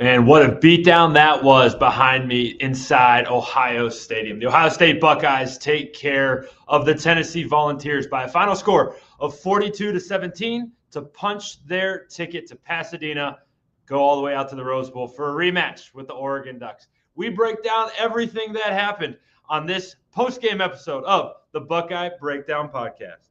Man, what a beatdown that was behind me inside Ohio Stadium. The Ohio State Buckeyes take care of the Tennessee Volunteers by a final score of 42-17 to punch their ticket to Pasadena, go all the way out to the Rose Bowl for a rematch with the Oregon Ducks. We break down everything that happened on this post-game episode of the Buckeye Breakdown Podcast.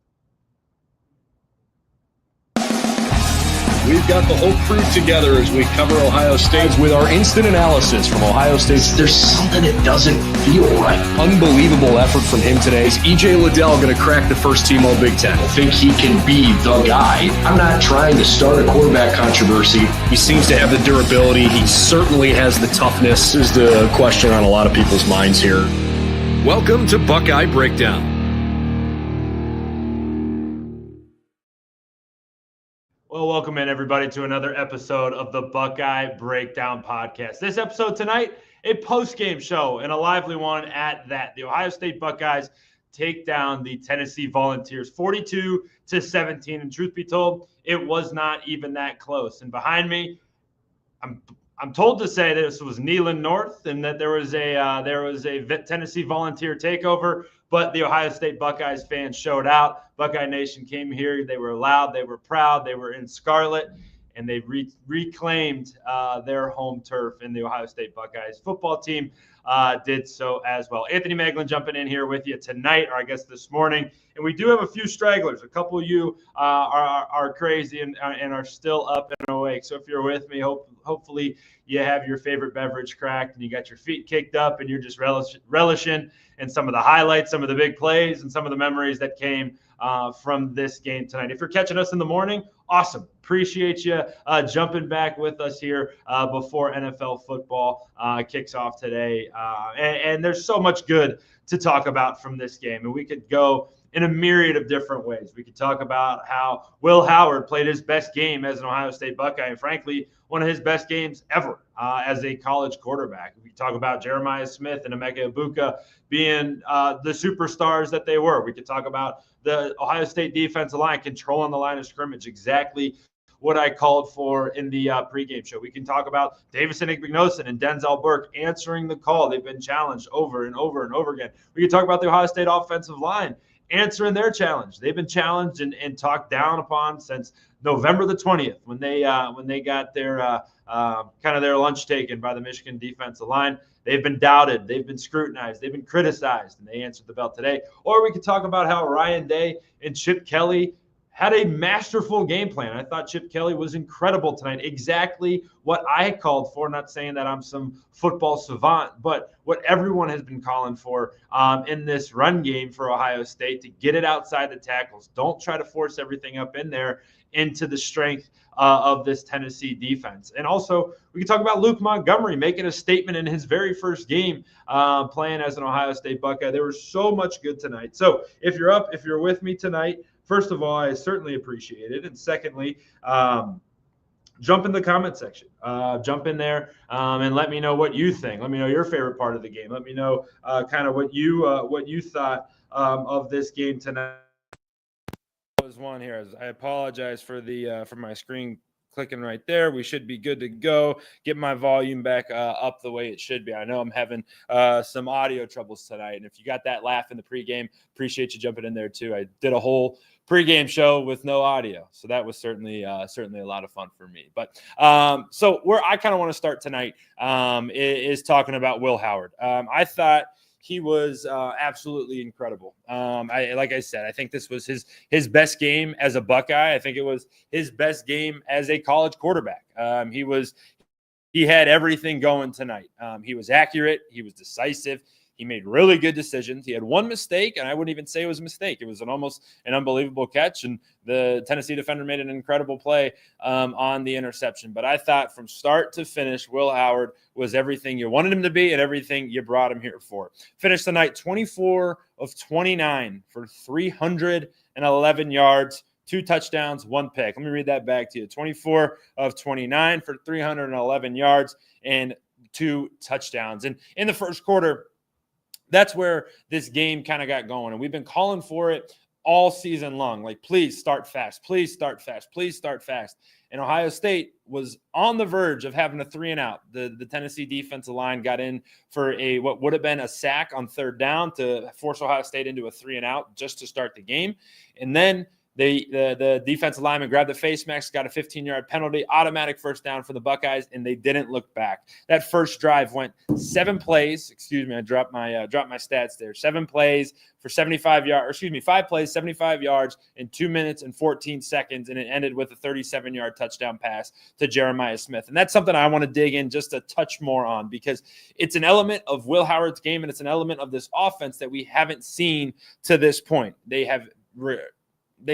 We've got the whole crew together as we cover Ohio State with our instant analysis from Ohio State. There's something that doesn't feel right. Unbelievable effort from him today. Is E.J. Liddell going to crack the first team All-Big Ten? I think he can be the guy. I'm not trying to start a quarterback controversy. He seems to have the durability. He certainly has the toughness. Is the question on a lot of people's minds here. Welcome to Buckeye Breakdown. Well, welcome in, everybody, to another episode of the Buckeye Breakdown Podcast. This episode tonight, a post-game show and a lively one at that. The Ohio State Buckeyes take down the Tennessee Volunteers 42-17. And truth be told, it was not even that close. And behind me, I'm told to say this was Neyland North and that there was a Tennessee Volunteer takeover, but the Ohio State Buckeyes fans showed out. Buckeye Nation came here. They were loud. They were proud. They were in scarlet, and they reclaimed their home turf. And the Ohio State Buckeyes football team did so as well. Anthony Maglin jumping in here with you tonight, or I guess this morning. And we do have a few stragglers. A couple of you are crazy and are still up and awake. So if you're with me, hopefully you have your favorite beverage cracked and you got your feet kicked up and you're just relishing in some of the highlights, some of the big plays, and some of the memories that came from this game tonight. If you're catching us in the morning, awesome. Appreciate you jumping back with us here before NFL football kicks off today. And there's so much good to talk about from this game. And we could go in a myriad of different ways. We could talk about how Will Howard played his best game as an Ohio State Buckeye, and frankly, one of his best games ever as a college quarterback. We could talk about Jeremiah Smith and Emeka Egbuka being the superstars that they were. We could talk about the Ohio State defensive line controlling the line of scrimmage, exactly what I called for in the pregame show. We can talk about Davison Igbinosun and Denzel Burke answering the call. They've been challenged over and over and over again. We can talk about the Ohio State offensive line answering their challenge. They've been challenged and talked down upon since November the 20th when they got their kind of their lunch taken by the Michigan defensive line. They've been doubted. They've been scrutinized. They've been criticized, and they answered the bell today. Or we could talk about how Ryan Day and Chip Kelly had a masterful game plan. I thought Chip Kelly was incredible tonight. Exactly what I had called for. Not saying that I'm some football savant, but what everyone has been calling for in this run game for Ohio State, to get it outside the tackles. Don't try to force everything up in there into the strength of this Tennessee defense. And also, we can talk about Luke Montgomery making a statement in his very first game playing as an Ohio State Buckeye. There was so much good tonight. So if you're with me tonight, first of all, I certainly appreciate it. And secondly, jump in the comment section. Jump in there and let me know what you think. Let me know your favorite part of the game. Let me know kind of what you thought of this game tonight. Was one here. I apologize for for my screen clicking right there. We should be good to go. Get my volume back up the way it should be. I know I'm having some audio troubles tonight, and if you got that laugh in the pregame, appreciate you jumping in there too. I did a whole pregame show with no audio, so that was certainly a lot of fun for me. But so where I kind of want to start tonight is talking about Will Howard. I thought he was absolutely incredible. Like I said, I think this was his best game as a Buckeye. I think it was his best game as a college quarterback. He had everything going tonight. He was accurate. He was decisive. He made really good decisions. He had one mistake, and I wouldn't even say it was a mistake. It was almost an unbelievable catch, and the Tennessee defender made an incredible play on the interception. But I thought from start to finish, Will Howard was everything you wanted him to be and everything you brought him here for. Finished the night 24 of 29 for 311 yards, 2 touchdowns, 1 pick. Let me read that back to you. 24 of 29 for 311 yards and 2 touchdowns. And in the first quarter, that's where this game kind of got going. And we've been calling for it all season long, like, please start fast, please start fast, please start fast. And Ohio State was on the verge of having a 3-and-out. The Tennessee defensive line got in for what would have been a sack on third down to force Ohio State into a 3-and-out just to start the game. And then the defensive lineman grabbed the face mask, got a 15-yard penalty, automatic first down for the Buckeyes, and they didn't look back. That first drive went 7 plays. Excuse me, I dropped my stats there. 7 plays for 75 yards, or excuse me, 5 plays, 75 yards in 2 minutes and 14 seconds, and it ended with a 37-yard touchdown pass to Jeremiah Smith. And that's something I want to dig in just a touch more on, because it's an element of Will Howard's game, and it's an element of this offense that we haven't seen to this point. They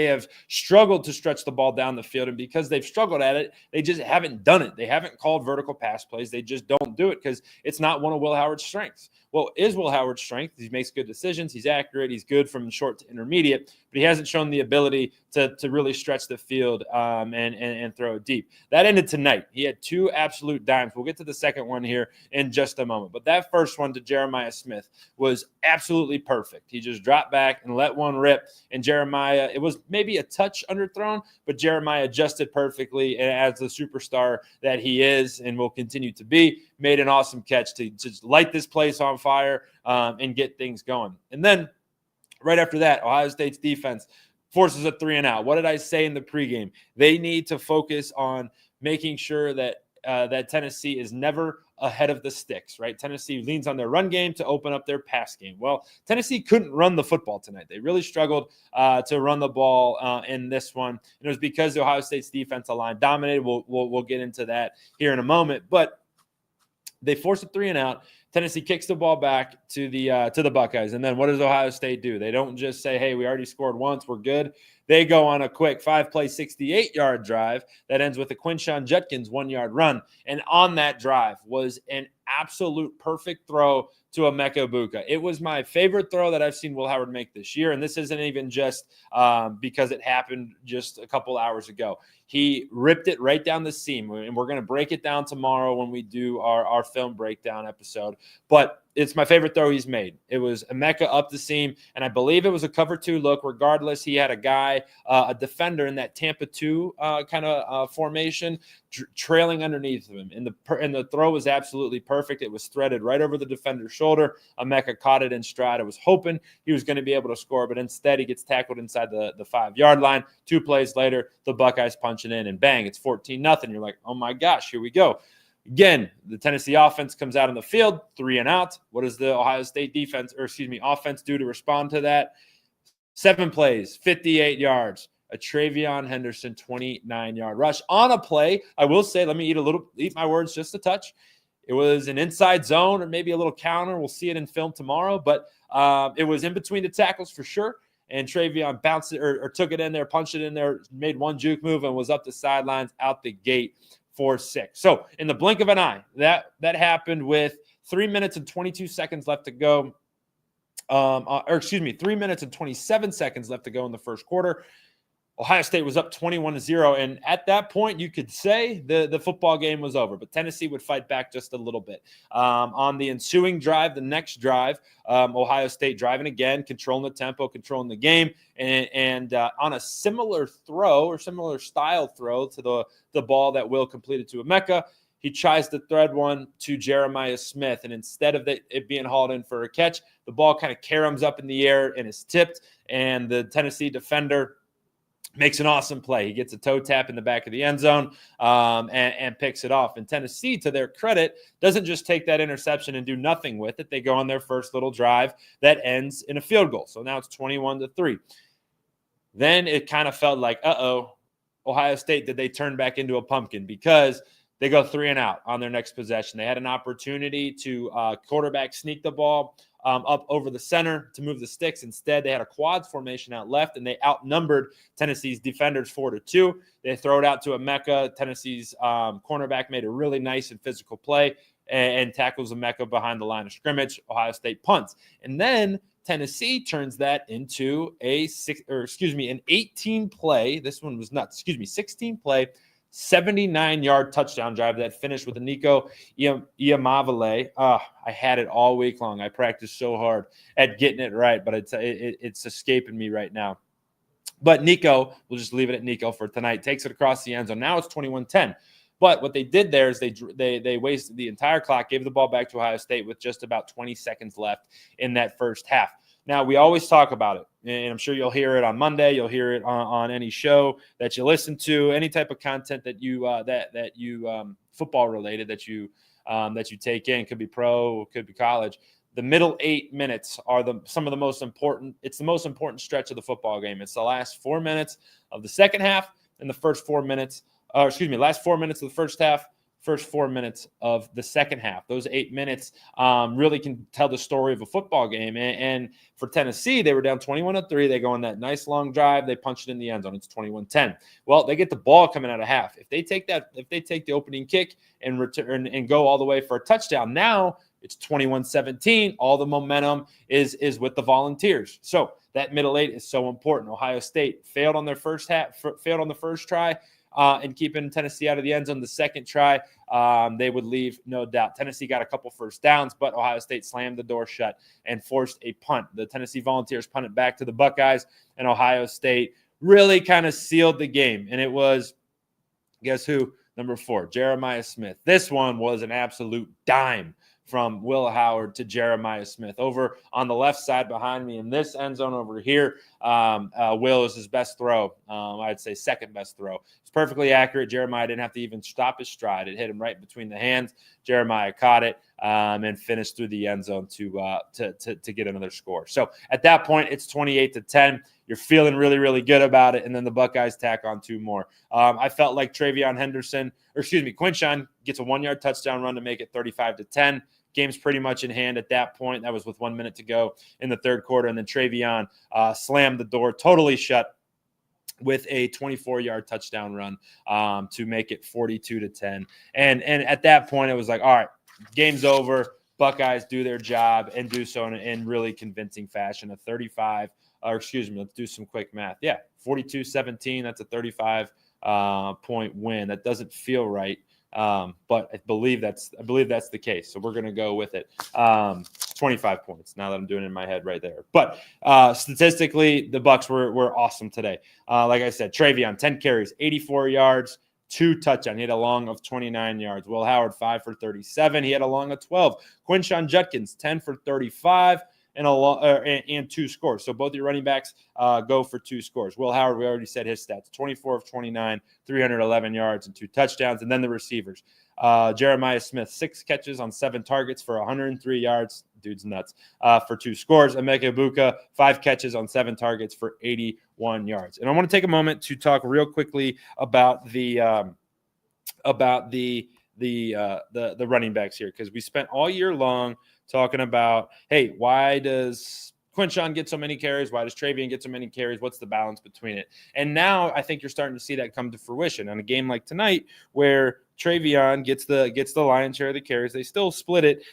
have struggled to stretch the ball down the field, and because they've struggled at it, they just haven't done it. They haven't called vertical pass plays. They just don't do it because it's not one of Will Howard's strengths. Well, is Will Howard's strength? He makes good decisions. He's accurate. He's good from short to intermediate, but he hasn't shown the ability to really stretch the field and throw it deep. That ended tonight. He had 2 absolute dimes. We'll get to the second one here in just a moment. But that first one to Jeremiah Smith was absolutely perfect. He just dropped back and let one rip. And Jeremiah, it was maybe a touch underthrown, but Jeremiah adjusted perfectly, and as the superstar that he is and will continue to be, made an awesome catch to just light this place on fire and get things going. And then right after that, Ohio State's defense forces a 3-and-out. What did I say in the pregame? They need to focus on making sure that Tennessee is never ahead of the sticks, right? Tennessee leans on their run game to open up their pass game. Well, Tennessee couldn't run the football tonight. They really struggled to run the ball in this one. And it was because the Ohio State's defensive line dominated. We'll get into that here in a moment. But they force a 3-and-out. Tennessee kicks the ball back to the Buckeyes. And then what does Ohio State do? They don't just say, hey, we already scored once, we're good. They go on a quick 5-play, 68-yard drive that ends with a Quinshon Judkins 1-yard run. And on that drive was an absolute perfect throw to Emeka Egbuka. It was my favorite throw that I've seen Will Howard make this year, and this isn't even just because it happened just a couple hours ago. He ripped it right down the seam, and we're going to break it down tomorrow when we do our film breakdown episode. But it's my favorite throw he's made. It was Emeka up the seam, and I believe it was a cover 2 look. Regardless, he had a guy, a defender in that Tampa 2 kind of formation trailing underneath him, and the throw was absolutely perfect. It was threaded right over the defender's shoulder. Emeka caught it in stride. I was hoping he was going to be able to score, but instead he gets tackled inside the 5-yard line. 2 plays later, the Buckeyes punch it in, and bang, it's 14-0. You're like, oh my gosh, here we go. Again, the Tennessee offense comes out on the field, 3-and-out. What does the Ohio State offense do to respond to that? 7 plays, 58 yards. A Travion Henderson 29-yard rush on a play. I will say, let me eat my words just a touch. It was an inside zone or maybe a little counter. We'll see it in film tomorrow, but it was in between the tackles for sure. And Travion bounced it or took it in there, punched it in there, made one juke move, and was up the sidelines out the gate for 6. So in the blink of an eye, that happened with 3 minutes and 22 seconds left to go. 3 minutes and 27 seconds left to go in the first quarter. Ohio State was up 21-0, and at that point, you could say the football game was over, but Tennessee would fight back just a little bit. On the ensuing drive, the next drive, Ohio State driving again, controlling the tempo, controlling the game, and on a similar throw or similar style throw to the ball that Will completed to Emeka, he tries to thread one to Jeremiah Smith, and instead of it being hauled in for a catch, the ball kind of caroms up in the air and is tipped, and the Tennessee defender makes an awesome play. He gets a toe tap in the back of the end zone and picks it off. And Tennessee, to their credit, doesn't just take that interception and do nothing with it. They go on their first little drive that ends in a field goal. So now it's 21-3. Then it kind of felt like, Ohio State, did they turn back into a pumpkin? Because they go 3-and-out on their next possession. They had an opportunity to quarterback sneak the ball up over the center to move the sticks. Instead, they had a quads formation out left, and they outnumbered Tennessee's defenders 4-2. They throw it out to Emeka. Tennessee's cornerback made a really nice and physical play and tackles Emeka behind the line of scrimmage. Ohio State punts. And then Tennessee turns that into an 18-play. This one was nuts. 16-play. 79-yard touchdown drive that finished with a Nico Iamavale. I had it all week long. I practiced so hard at getting it right, but it's escaping me right now. But Nico, we'll just leave it at Nico for tonight, takes it across the end zone. Now it's 21-10. But what they did there is they wasted the entire clock, gave the ball back to Ohio State with just about 20 seconds left in that first half. Now, we always talk about it, and I'm sure you'll hear it on Monday. You'll hear it on any show that you listen to, any type of content that you football related that you take in. Could be pro, could be college. The middle 8 minutes are some of the most important. It's the most important stretch of the football game. It's the last 4 minutes of the second half and the first 4 minutes. Last 4 minutes of the first half, first 4 minutes of the second half. Those 8 minutes really can tell the story of a football game. And for Tennessee, they were down 21-3. They go on that nice long drive. They punch it in the end zone. It's 21-10. Well, they get the ball coming out of half. If they take the opening kick and return and go all the way for a touchdown, now it's 21-17. All the momentum is with the Volunteers. So that middle 8 is so important. Ohio State failed on the first try. And keeping Tennessee out of the end zone. The second try, they would leave, no doubt. Tennessee got a couple first downs, but Ohio State slammed the door shut and forced a punt. The Tennessee Volunteers punted back to the Buckeyes, and Ohio State really kind of sealed the game. And it was, guess who? Number 4, Jeremiah Smith. This one was an absolute dime from Will Howard to Jeremiah Smith. Over on the left side behind me in this end zone over here, Will is his best throw. I'd say second best throw. It's perfectly accurate. Jeremiah didn't have to even stop his stride. It hit him right between the hands. Jeremiah caught it and finished through the end zone to get another score. So at that point, it's 28-10. You're feeling really, really good about it, and then the Buckeyes tack on 2 more. I felt like Quinshon gets a 1-yard touchdown run to make it 35-10. Game's pretty much in hand at that point. That was with 1 minute to go in the third quarter, and then Travion slammed the door totally shut with a 24-yard touchdown run to make it 42-10. And at that point, it was like, all right, game's over. Buckeyes do their job and do so in really convincing fashion. Let's do some quick math. Yeah, 42-17. That's a 35-point win. That doesn't feel right, but I believe that's the case. So we're going to go with it. 25 points. Now that I'm doing it in my head right there. But statistically, the Bucks were awesome today. Like I said, Travion 10 carries, 84 yards. 2 touchdowns. He had a long of 29 yards. Will Howard 5 for 37. He had a long of 12. Quinshon Judkins 10 for 35 and 2 scores. So both your running backs go for 2 scores. Will Howard, we already said his stats: 24 of 29, 311 yards and 2 touchdowns. And then the receivers: Jeremiah Smith 6 catches on 7 targets for 103 yards. Dude's nuts. For 2 scores. Emeka Egbuka 5 catches on 7 targets for 81 yards. And I want to take a moment to talk real quickly about the running backs here, because we spent all year long talking about, hey, why does Quinshon get so many carries? Why does Travion get so many carries? What's the balance between it? And now I think you're starting to see that come to fruition on a game like tonight, where Travion gets the lion's share of the carries. They still split it.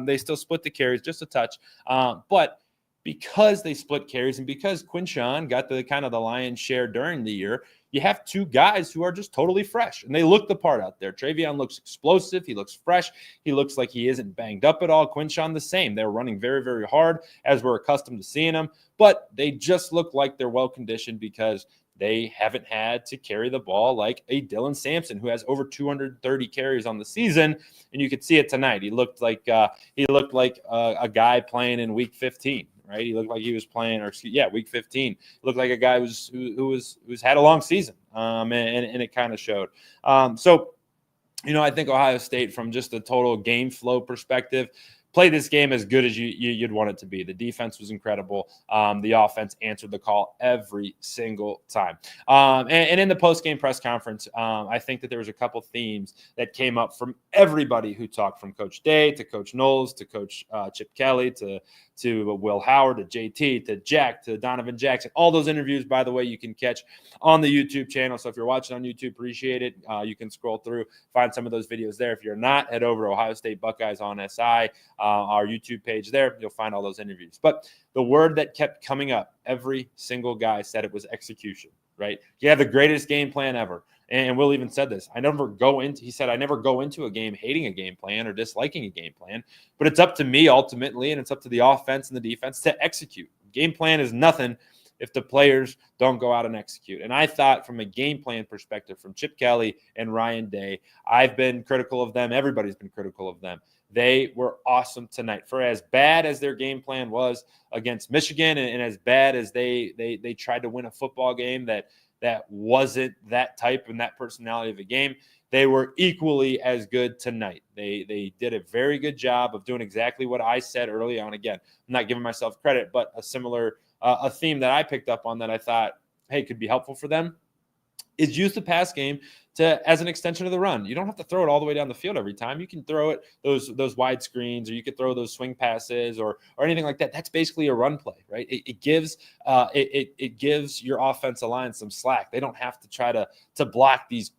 They still split the carries just a touch. But because they split carries and because Quinshon got the kind of the lion's share during the year, you have 2 guys who are just totally fresh, and they look the part out there. Travion looks explosive. He looks fresh. He looks like he isn't banged up at all. Quinshon the same. They're running very, very hard, as we're accustomed to seeing them, but they just look like they're well-conditioned because they haven't had to carry the ball like a Dylan Sampson, who has over 230 carries on the season, and you could see it tonight. He looked like a guy playing in Week 15. Right, he looked like he was playing, Week 15. He looked like a guy who's had a long season, and it kind of showed. So, I think Ohio State, from just a total game flow perspective, played this game as good as you'd want it to be. The defense was incredible. The offense answered the call every single time. And in the post-game press conference, I think that there was a couple themes that came up from everybody who talked, from Coach Day to Coach Knowles to Coach Chip Kelly to Will Howard to JT to Jack to Donovan Jackson. All those interviews, by the way, you can catch on the YouTube channel. So if you're watching on YouTube, appreciate it. You can scroll through, find some of those videos there. If you're not, head over to Ohio State Buckeyes on SI, our YouTube page there. You'll find all those interviews. But the word that kept coming up, every single guy said it was execution, right? You have the greatest game plan ever. And Will even said this. I never go into a game hating a game plan or disliking a game plan, but it's up to me ultimately, and it's up to the offense and the defense to execute. Game plan is nothing if the players don't go out and execute. And I thought from a game plan perspective, from Chip Kelly and Ryan Day, I've been critical of them. Everybody's been critical of them. They were awesome tonight. For as bad as their game plan was against Michigan, and as bad as they tried to win a football game that wasn't that type and that personality of a game, they were equally as good tonight. They did a very good job of doing exactly what I said early on. Again, I'm not giving myself credit, but a similar a theme that I picked up on that I thought, hey, could be helpful for them is use the pass game as an extension of the run. You don't have to throw it all the way down the field every time. You can throw it those wide screens, or you could throw those swing passes or anything like that. That's basically a run play, right? It gives your offensive line some slack. They don't have to try to block these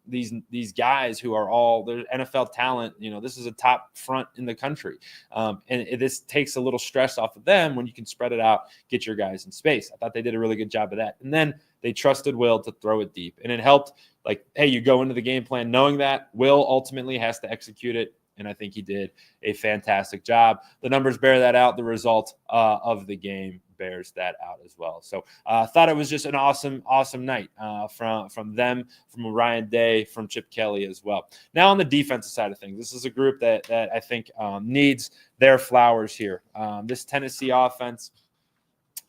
guys who are all they're NFL talent. This is a top front in the country, and this takes a little stress off of them when you can spread it out, get your guys in space. I thought they did a really good job of that, and then they trusted Will to throw it deep, and it helped. Like, hey, you go into the game plan knowing that Will ultimately has to execute it, and I think he did a fantastic job. The numbers bear that out. The result of the game bears that out as well. So I thought it was just an awesome night from them, from Ryan Day, from Chip Kelly as well. Now on the defensive side of things, this is a group that I think needs their flowers here. This Tennessee offense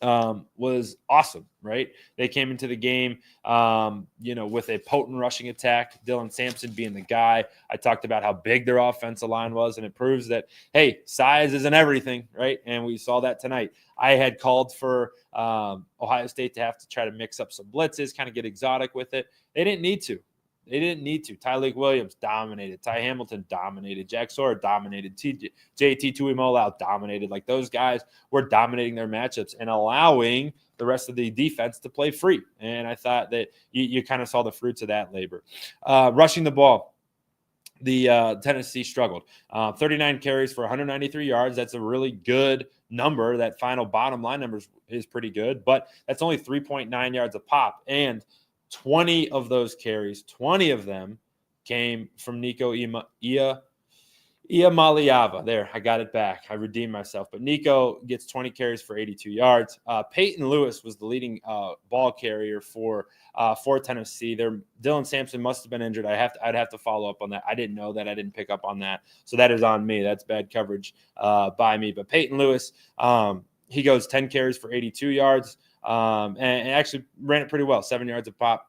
was awesome, right? They came into the game, with a potent rushing attack, Dylan Sampson being the guy. I talked about how big their offensive line was, and it proves that, hey, size isn't everything, right? And we saw that tonight. I had called for Ohio State to have to try to mix up some blitzes, kind of get exotic with it. They didn't need to. Tyleik Williams dominated. Ty Hamilton dominated. Jack Sawyer dominated. JT Tuimoloau dominated. Like, those guys were dominating their matchups and allowing the rest of the defense to play free. And I thought that you kind of saw the fruits of that labor. Rushing the ball, the Tennessee struggled. 39 carries for 193 yards. That's a really good number. That final bottom line number is pretty good, but that's only 3.9 yards a pop. And 20 of those carries, 20 of them came from Nico Iamaleava. There, I got it back. I redeemed myself. But Nico gets 20 carries for 82 yards. Peyton Lewis was the leading ball carrier for Tennessee. Dylan Sampson must have been injured. I'd have to follow up on that. I didn't know that. I didn't pick up on that. So that is on me. That's bad coverage by me. But Peyton Lewis, he goes 10 carries for 82 yards. And actually ran it pretty well, 7 yards a pop.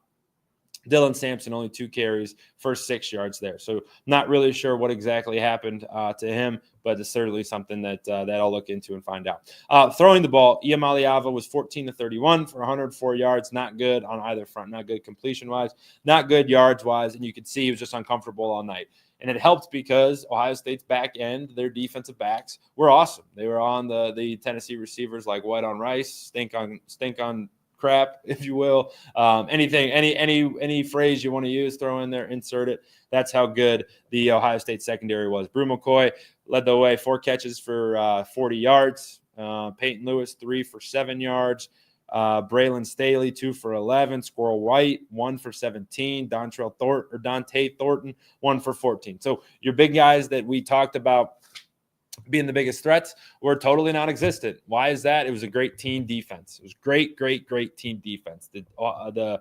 Dylan Sampson, only 2 carries for 6 yards there. So not really sure what exactly happened to him, but it's certainly something that I'll look into and find out. Throwing the ball, Iamaleava was 14-31 for 104 yards. Not good on either front. Not good completion-wise. Not good yards-wise. And you could see he was just uncomfortable all night. And it helped because Ohio State's back end, their defensive backs were awesome. They were on the Tennessee receivers like white on rice, stink on crap, if you will. Any phrase you want to use, throw in there, insert it. That's how good the Ohio State secondary was. Brew McCoy led the way, 4 catches for 40 yards. Peyton Lewis, 3 for 7 yards. Braylon Staley, 2 for 11. Squirrel White, 1 for 17. Dante Thornton, 1 for 14. So your big guys that we talked about being the biggest threats were totally non-existent. Why is that? It was a great team defense. It was great team defense. The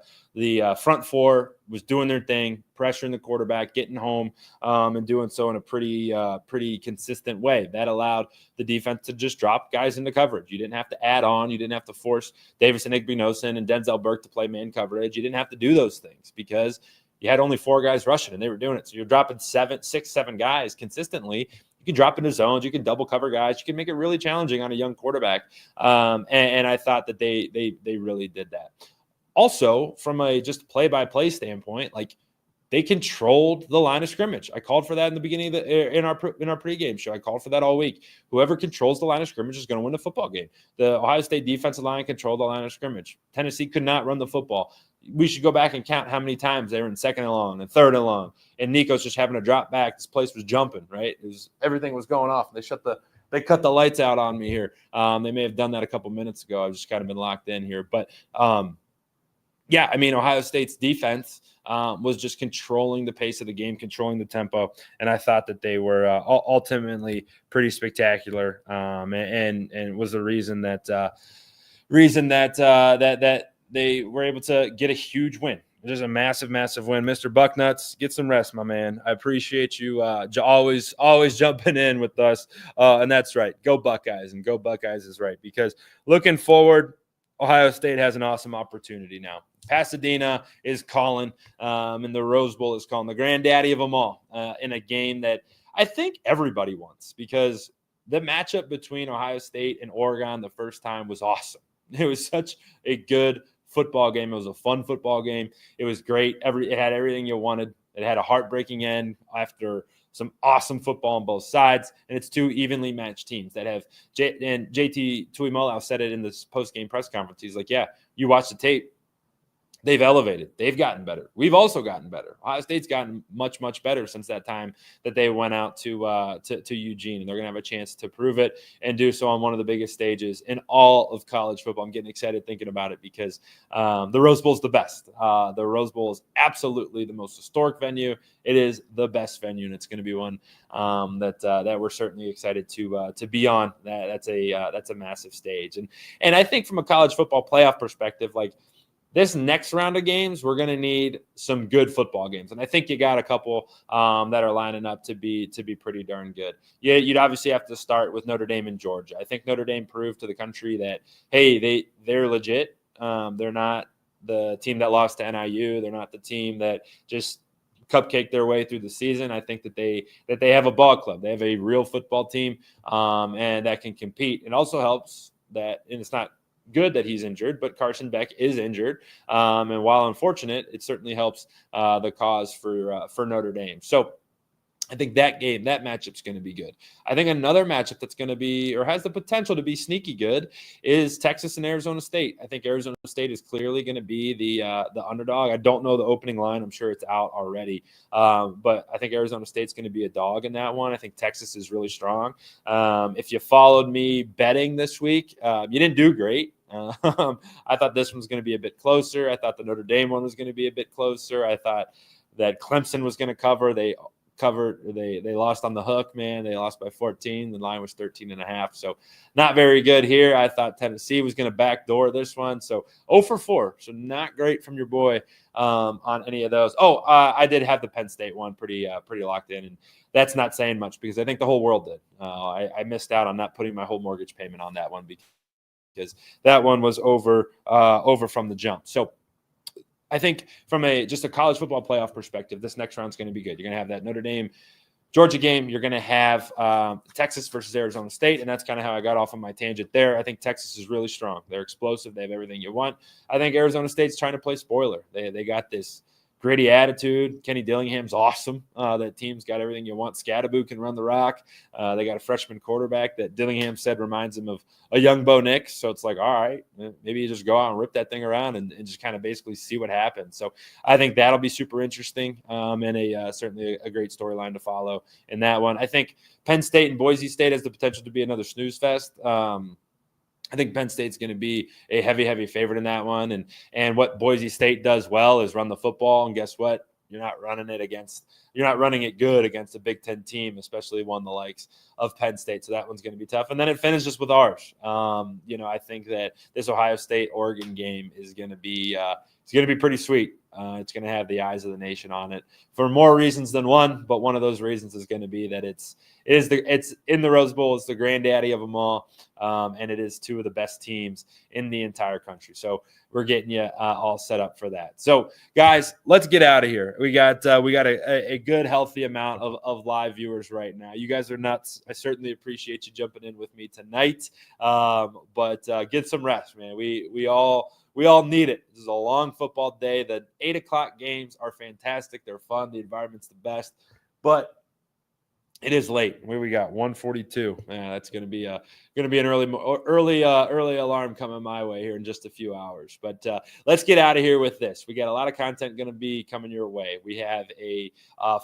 front four was doing their thing, pressuring the quarterback, getting home, and doing so in a pretty consistent way. That allowed the defense to just drop guys into coverage. You didn't have to add on. You didn't have to force Davison Igbinosun and Denzel Burke to play man coverage. You didn't have to do those things because you had only 4 guys rushing, and they were doing it. So you're dropping 7 guys consistently. You can drop into zones. You can double cover guys. You can make it really challenging on a young quarterback. And I thought that they really did that. Also, from a just play-by-play standpoint, like, they controlled the line of scrimmage. I called for that in the beginning of in our pregame show. I called for that all week. Whoever controls the line of scrimmage is going to win the football game. The Ohio State defensive line controlled the line of scrimmage. Tennessee could not run the football. We should go back and count how many times they were in 2nd and long and 3rd and long. And Nico's just having to drop back. This place was jumping, right? Everything was going off. They cut the lights out on me here. They may have done that a couple minutes ago. I've just kind of been locked in here. But, Ohio State's defense was just controlling the pace of the game, controlling the tempo. And I thought that they were ultimately pretty spectacular and was the reason that reason that that they were able to get a huge win. Just a massive, massive win. Mr. Bucknuts, get some rest, my man. I appreciate you always jumping in with us. And that's right. Go Buckeyes, and go Buckeyes is right, because looking forward, Ohio State has an awesome opportunity now. Pasadena is calling, and the Rose Bowl is calling, the granddaddy of them all, in a game that I think everybody wants, because the matchup between Ohio State and Oregon the first time was awesome. It was such a good football game. It was a fun football game. It was great. It had everything you wanted. It had a heartbreaking end after some awesome football on both sides, and it's two evenly matched teams that have and JT Tuimoloau said it in this post-game press conference. He's like, yeah, you watch the tape. They've elevated. They've gotten better. We've also gotten better. Ohio State's gotten much, much better since that time that they went out to Eugene, and they're going to have a chance to prove it and do so on one of the biggest stages in all of college football. I'm getting excited thinking about it, because the Rose Bowl is the best. The Rose Bowl is absolutely the most historic venue. It is the best venue, and it's going to be one that we're certainly excited to be on. That's a massive stage, and I think from a college football playoff perspective, like, this next round of games, we're going to need some good football games. And I think you got a couple that are lining up to be pretty darn good. Yeah, you'd obviously have to start with Notre Dame and Georgia. I think Notre Dame proved to the country that, hey, they're legit. They're not the team that lost to NIU. They're not the team that just cupcake their way through the season. I think that they have a ball club. They have a real football team, and that can compete. It also helps that, and it's not good that he's injured, but Carson Beck is injured. And while unfortunate, it certainly helps the cause for Notre Dame. So I think that matchup's going to be good. I think another matchup that's going to be, or has the potential to be sneaky good, is Texas and Arizona State. I think Arizona State is clearly going to be the underdog. I don't know the opening line. I'm sure it's out already. But I think Arizona State's going to be a dog in that one. I think Texas is really strong. If you followed me betting this week, you didn't do great. I thought this one's going to be a bit closer. I thought the Notre Dame one was going to be a bit closer. I thought that Clemson was going to cover. They covered. They lost on the hook, man. They lost by 14. The line was 13.5. So not very good here. I thought Tennessee was going to backdoor this one. So 0 for 4. So not great from your boy on any of those. I did have the Penn State one pretty locked in, and that's not saying much, because I think the whole world did. I missed out on not putting my whole mortgage payment on that one, because that one was over from the jump. So I think from just a college football playoff perspective, this next round is going to be good. You're going to have that Notre Dame Georgia game. You're going to have Texas versus Arizona State, and that's kind of how I got off on my tangent there. I think Texas is really strong. They're explosive. They have everything you want. I think Arizona State's trying to play spoiler. They got this gritty attitude. Kenny Dillingham's awesome. That team's got everything you want. Scadaboo can run the rock. They got a freshman quarterback that Dillingham said reminds him of a young Bo Nix. So it's like, all right, maybe you just go out and rip that thing around and just kind of basically see what happens. So I think that'll be super interesting, and certainly a great storyline to follow in that one. I think Penn State and Boise State has the potential to be another snooze fest. I think Penn State's going to be a heavy favorite in that one. And what Boise State does well is run the football. And guess what? You're not running it good against a Big Ten team, especially one the likes of Penn State. So that one's going to be tough. And then it finishes with ours. I think that this Ohio State-Oregon game is going to be pretty sweet. It's going to have the eyes of the nation on it for more reasons than one, but one of those reasons is going to be that it's in the Rose Bowl. It's the granddaddy of them all, and it is two of the best teams in the entire country. So we're getting you all set up for that. So guys, let's get out of here. We got a good, healthy amount of live viewers right now. You guys are nuts. I certainly appreciate you jumping in with me tonight. But get some rest, man. We all need it. This is a long football day. The 8 o'clock games are fantastic. They're fun. The environment's the best. But it is late. Where we got 1:42. Yeah, that's going to be an early alarm coming my way here in just a few hours. But let's get out of here with this. We got a lot of content going to be coming your way. We have a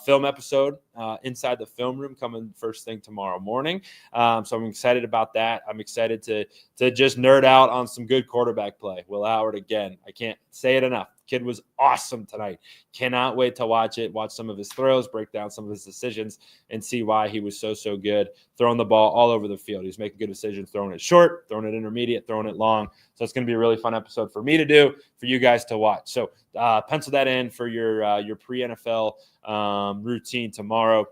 film episode inside the film room coming first thing tomorrow morning. So I'm excited about that. I'm excited to to just nerd out on some good quarterback play. Will Howard again. I can't say it enough. Kid was awesome tonight. Cannot wait to watch it, watch some of his throws, break down some of his decisions, and see why he was so good throwing the ball all over the field. He was making good decisions, throwing it short, throwing it intermediate, throwing it long. So it's going to be a really fun episode for me to do, for you guys to watch. So pencil that in for your pre-NFL routine tomorrow.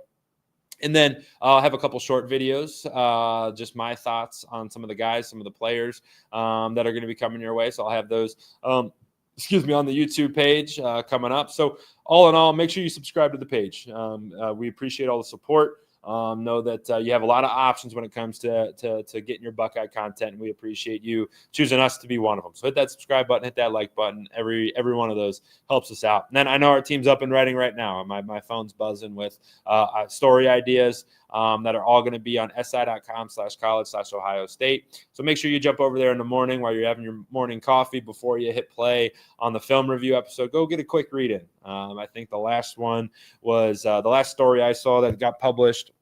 And then I'll have a couple short videos, just my thoughts on some of the guys, some of the players that are going to be coming your way. So I'll have those on the YouTube page coming up. So all in all, make sure you subscribe to the page. We appreciate all the support. Know that you have a lot of options when it comes to getting your Buckeye content, and we appreciate you choosing us to be one of them. So hit that subscribe button, hit that like button. Every one of those helps us out. And then I know our team's up and writing right now. My phone's buzzing with story ideas that are all going to be on si.com/college/Ohio State. So make sure you jump over there in the morning while you're having your morning coffee before you hit play on the film review episode. Go get a quick read in. I think the last one was the last story I saw that got published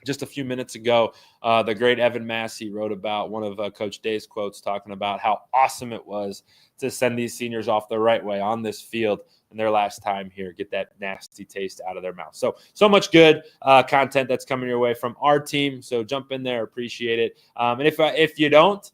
just a few minutes ago. The great Evan Massey wrote about one of Coach Day's quotes, talking about how awesome it was to send these seniors off the right way on this field in their last time here, get that nasty taste out of their mouth. So much good content that's coming your way from our team. So jump in there, appreciate it. And if you don't,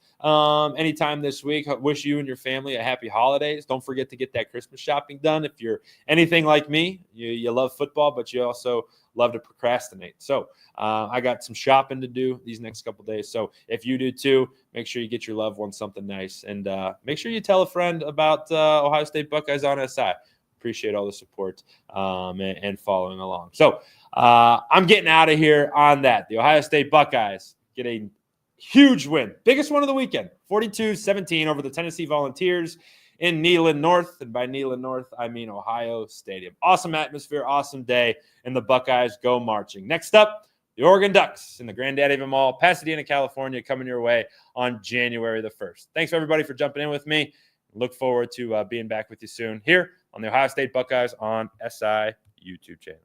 anytime this week, I wish you and your family a happy holidays. Don't forget to get that Christmas shopping done. If you're anything like me, you love football, but you also love to procrastinate. So I got some shopping to do these next couple days. So if you do too, make sure you get your loved one something nice, and make sure you tell a friend about Ohio State Buckeyes on SI. Appreciate all the support and following along. So I'm getting out of here on that. The Ohio State Buckeyes get a huge win, biggest one of the weekend, 42-17 over the Tennessee Volunteers in Neyland North. And by Neyland North, I mean Ohio Stadium. Awesome atmosphere, awesome day, and the Buckeyes go marching. Next up, the Oregon Ducks in the granddaddy of them all, Pasadena, California, coming your way on January the 1st. Thanks, everybody, for jumping in with me. Look forward to being back with you soon here on the Ohio State Buckeyes on SI YouTube channel.